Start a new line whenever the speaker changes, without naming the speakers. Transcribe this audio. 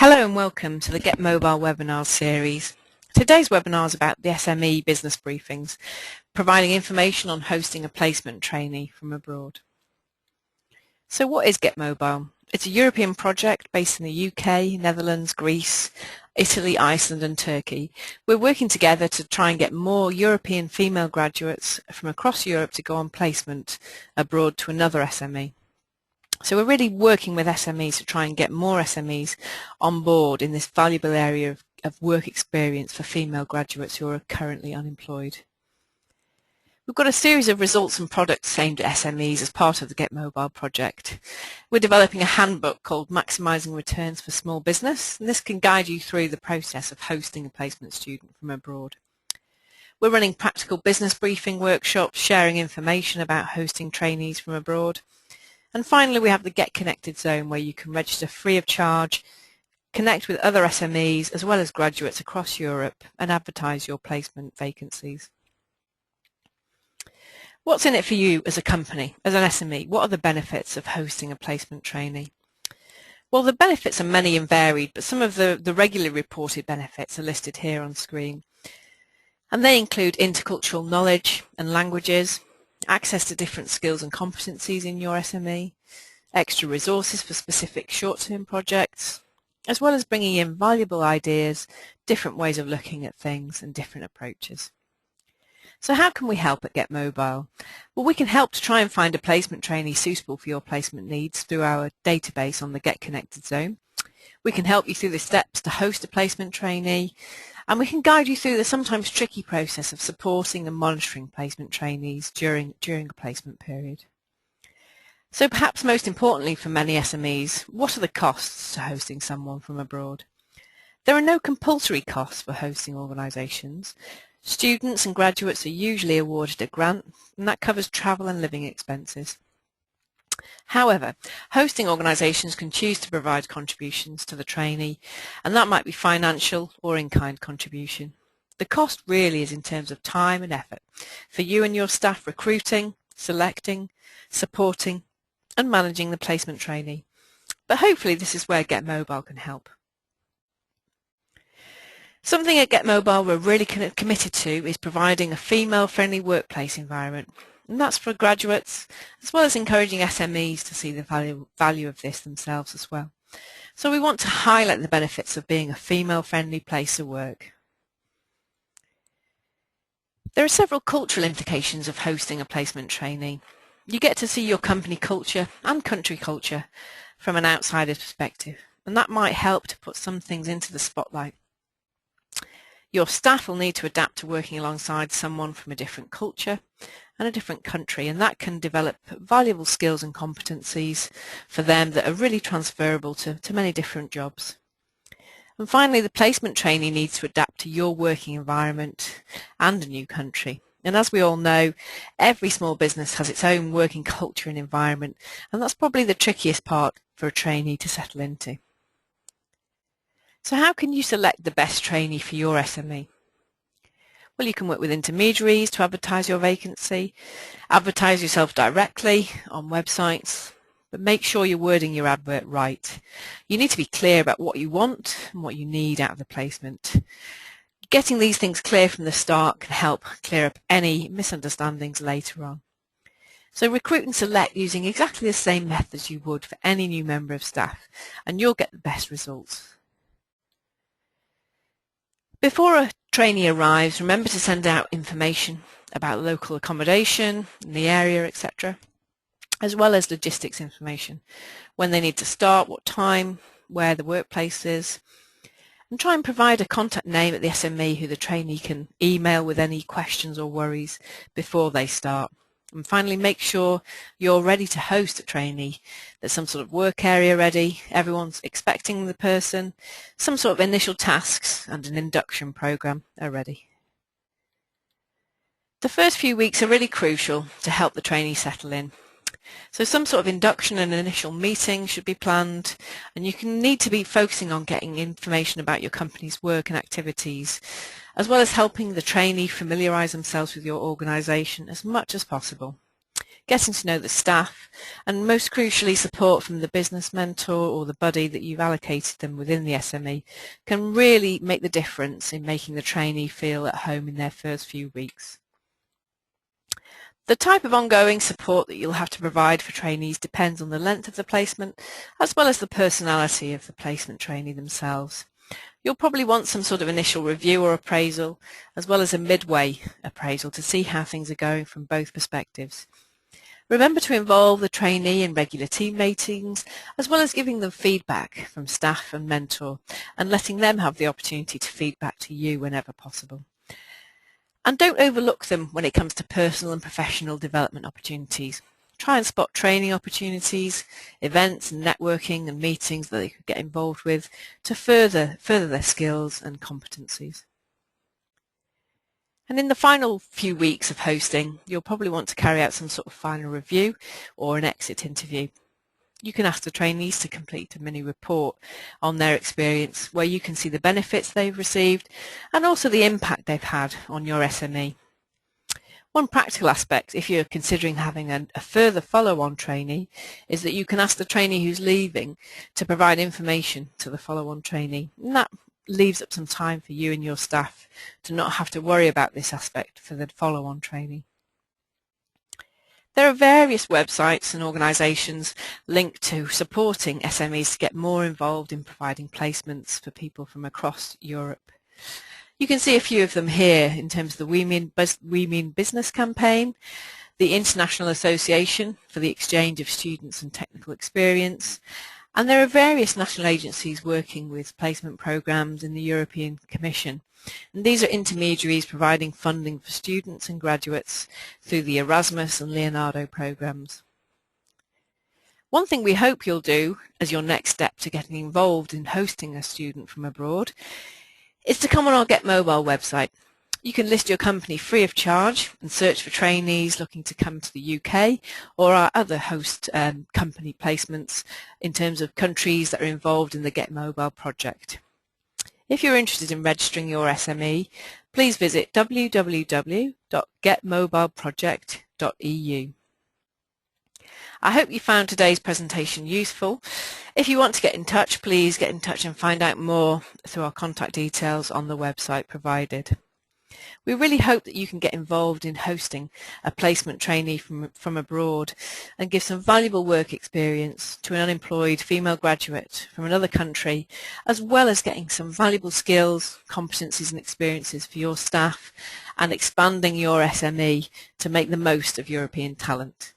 Hello and welcome to the Get Mobile webinar series. Today's webinar is about the SME business briefings, providing information on hosting a placement trainee from abroad. So what is Get Mobile? It's a European project based in the UK, Netherlands, Greece, Italy, Iceland and Turkey. We're working together to try and get more European female graduates from across Europe to go on placement abroad to another SME. So we're really working with SMEs to try and get more SMEs on board in this valuable area of work experience for female graduates who are currently unemployed. We've got a series of results and products aimed at SMEs as part of the Get Mobile project. We're developing a handbook called Maximising Returns for Small Business, and this can guide you through the process of hosting a placement student from abroad. We're running practical business briefing workshops, sharing information about hosting trainees from abroad. And finally, we have the Get Connected Zone, where you can register free of charge, connect with other SMEs as well as graduates across Europe and advertise your placement vacancies. What's in it for you as a company, as an SME? What are the benefits of hosting a placement trainee? Well, the benefits are many and varied, but some of the regularly reported benefits are listed here on screen. And they include intercultural knowledge and languages, access to different skills and competencies in your SME, extra resources for specific short-term projects, as well as bringing in valuable ideas, different ways of looking at things and different approaches. So how can we help at Get Mobile? Well, we can help to try and find a placement trainee suitable for your placement needs through our database on the Get Connected Zone. We can help you through the steps to host a placement trainee, and we can guide you through the sometimes tricky process of supporting and monitoring placement trainees during a placement period. So perhaps most importantly for many SMEs, what are the costs to hosting someone from abroad? There are no compulsory costs for hosting organisations. Students and graduates are usually awarded a grant, and that covers travel and living expenses. However, hosting organisations can choose to provide contributions to the trainee, and that might be financial or in-kind contribution. The cost really is in terms of time and effort for you and your staff recruiting, selecting, supporting and managing the placement trainee. But hopefully this is where Get Mobile can help. Something at Get Mobile we're really committed to is providing a female-friendly workplace environment. And that's for graduates, as well as encouraging SMEs to see the value of this themselves as well. So we want to highlight the benefits of being a female-friendly place of work. There are several cultural implications of hosting a placement trainee. You get to see your company culture and country culture from an outsider's perspective, and that might help to put some things into the spotlight. Your staff will need to adapt to working alongside someone from a different culture and a different country, and that can develop valuable skills and competencies for them that are really transferable to many different jobs. And finally, the placement trainee needs to adapt to your working environment and a new country. And as we all know, every small business has its own working culture and environment, and that's probably the trickiest part for a trainee to settle into. So how can you select the best trainee for your SME? Well, you can work with intermediaries to advertise your vacancy, advertise yourself directly on websites, but make sure you're wording your advert right. You need to be clear about what you want and what you need out of the placement. Getting these things clear from the start can help clear up any misunderstandings later on. So recruit and select using exactly the same methods you would for any new member of staff, and you'll get the best results. Before a trainee arrives, remember to send out information about local accommodation in the area, etc., as well as logistics information, when they need to start, what time, where the workplace is, and try and provide a contact name at the SME who the trainee can email with any questions or worries before they start. And finally, make sure you're ready to host a trainee. There's some sort of work area ready, everyone's expecting the person, some sort of initial tasks and an induction program are ready. The first few weeks are really crucial to help the trainee settle in. So some sort of induction and initial meeting should be planned, and you can need to be focusing on getting information about your company's work and activities, as well as helping the trainee familiarise themselves with your organisation as much as possible. getting to know the staff, and most crucially support from the business mentor or the buddy that you've allocated them within the SME can really make the difference in making the trainee feel at home in their first few weeks. The type of ongoing support that you'll have to provide for trainees depends on the length of the placement as well as the personality of the placement trainee themselves. You'll probably want some sort of initial review or appraisal as well as a midway appraisal to see how things are going from both perspectives. Remember to involve the trainee in regular team meetings as well as giving them feedback from staff and mentor and letting them have the opportunity to feedback to you whenever possible. And don't overlook them when it comes to personal and professional development opportunities. Try and spot training opportunities, events and networking and meetings that they could get involved with to further their skills and competencies. And in the final few weeks of hosting, you'll probably want to carry out some sort of final review or an exit interview. You can ask the trainees to complete a mini report on their experience where you can see the benefits they've received and also the impact they've had on your SME. One practical aspect, if you're considering having a further follow-on trainee, is that you can ask the trainee who's leaving to provide information to the follow-on trainee. And that leaves up some time for you and your staff to not have to worry about this aspect for the follow-on trainee. There are various websites and organisations linked to supporting SMEs to get more involved in providing placements for people from across Europe. You can see a few of them here in terms of the We Mean Business campaign, the International Association for the Exchange of Students and Technical Experience, and there are various national agencies working with placement programmes in the European Commission. And these are intermediaries providing funding for students and graduates through the Erasmus and Leonardo programmes. One thing we hope you'll do as your next step to getting involved in hosting a student from abroad is to come on our Get Mobile website. You can list your company free of charge and search for trainees looking to come to the UK or our other host company placements in terms of countries that are involved in the Get Mobile project. If you're interested in registering your SME, please visit www.getmobileproject.eu. I hope you found today's presentation useful. If you want to get in touch, please get in touch and find out more through our contact details on the website provided. We really hope that you can get involved in hosting a placement trainee from abroad and give some valuable work experience to an unemployed female graduate from another country, as well as getting some valuable skills, competencies and experiences for your staff and expanding your SME to make the most of European talent.